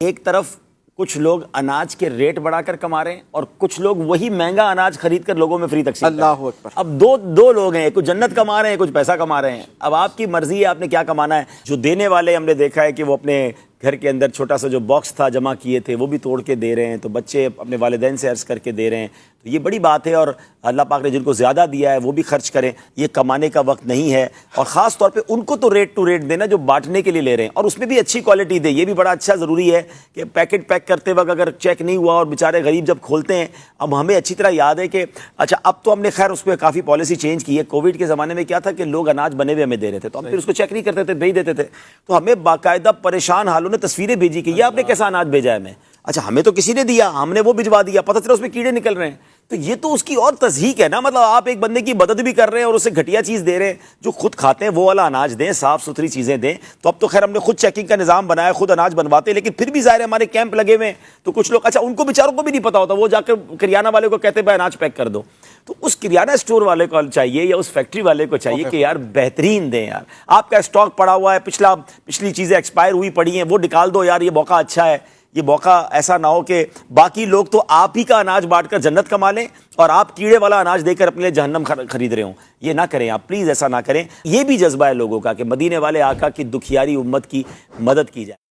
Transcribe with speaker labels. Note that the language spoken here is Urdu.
Speaker 1: ایک طرف کچھ لوگ اناج کے ریٹ بڑھا کر کما رہے ہیں اور کچھ لوگ وہی مہنگا اناج خرید کر لوگوں میں فری تقسیم کر رہے ہیں۔
Speaker 2: اللہ اکبر۔
Speaker 1: اب دو لوگ ہیں، کچھ جنت کما رہے ہیں، کچھ پیسہ کما رہے ہیں۔ اب آپ کی مرضی ہے آپ نے کیا کمانا ہے۔ جو دینے والے ہم نے دیکھا ہے کہ وہ اپنے گھر کے اندر چھوٹا سا جو باکس تھا جمع کیے تھے وہ بھی توڑ کے دے رہے ہیں، تو بچے اپنے والدین سے عرض کر کے دے رہے ہیں، تو یہ بڑی بات ہے۔ اور اللہ پاک نے جن کو زیادہ دیا ہے وہ بھی خرچ کریں، یہ کمانے کا وقت نہیں ہے۔ اور خاص طور پہ ان کو تو ریٹ ٹو ریٹ دینا جو بانٹنے کے لیے لے رہے ہیں، اور اس میں بھی اچھی کوالٹی دے، یہ بھی بڑا اچھا ضروری ہے کہ پیکٹ پیک کرتے وقت اگر چیک نہیں ہوا اور بیچارے غریب جب کھولتے ہیں۔ اب ہمیں اچھی طرح یاد ہے کہ اچھا اب تو ہم نے خیر اس پہ کافی پالیسی چینج کی ہے۔ کووڈ کے زمانے میں کیا تھا کہ لوگ اناج بنے ہوئے ہمیں دے رہے تھے، تو ہم پھر اس کو چیک نہیں کرتے تھے، بھیج دیتے تھے، تو ہمیں باقاعدہ پریشان حالوں نے تصویریں بھیجی کہ یہ آپ نے کیسا اناج بھیجا ہے ہمیں۔ اچھا ہمیں تو کسی نے دیا، ہم نے وہ بھجوا دیا، پتہ چلا اس میں کیڑے نکل رہے ہیں، تو یہ تو اس کی اور تضحیق ہے نا۔ مطلب آپ ایک بندے کی مدد بھی کر رہے ہیں اور اسے گھٹیا چیز دے رہے ہیں۔ جو خود کھاتے ہیں وہ والا اناج دیں، صاف ستھری چیزیں دیں۔ تو اب تو خیر ہم نے خود چیکنگ کا نظام بنایا، خود اناج بنواتے ہیں، لیکن پھر بھی ظاہر ہے ہمارے کیمپ لگے ہوئے ہیں، تو کچھ لوگ اچھا ان کو بیچاروں کو بھی نہیں پتا ہوتا، وہ جا کر کریانہ والے کو کہتے ہیں بھائی اناج پیک کر دو۔ تو اس کریانہ اسٹور والے کو چاہیے یا اس فیکٹری والے کو چاہیے کہ یار بہترین دیں یار، آپ کا اسٹاک پڑا ہوا ہے، پچھلی چیزیں ایکسپائر ہوئی پڑی ہیں، وہ نکال دو یار، یہ موقع اچھا ہے۔ یہ موقع ایسا نہ ہو کہ باقی لوگ تو آپ ہی کا اناج بانٹ کر جنت کما لیں اور آپ کیڑے والا اناج دے کر اپنے لیے جہنم خرید رہے ہوں۔ یہ نہ کریں آپ، پلیز ایسا نہ کریں۔ یہ بھی جذبہ ہے لوگوں کا کہ مدینے والے آقا کی دکھیاری امت کی مدد کی جائے۔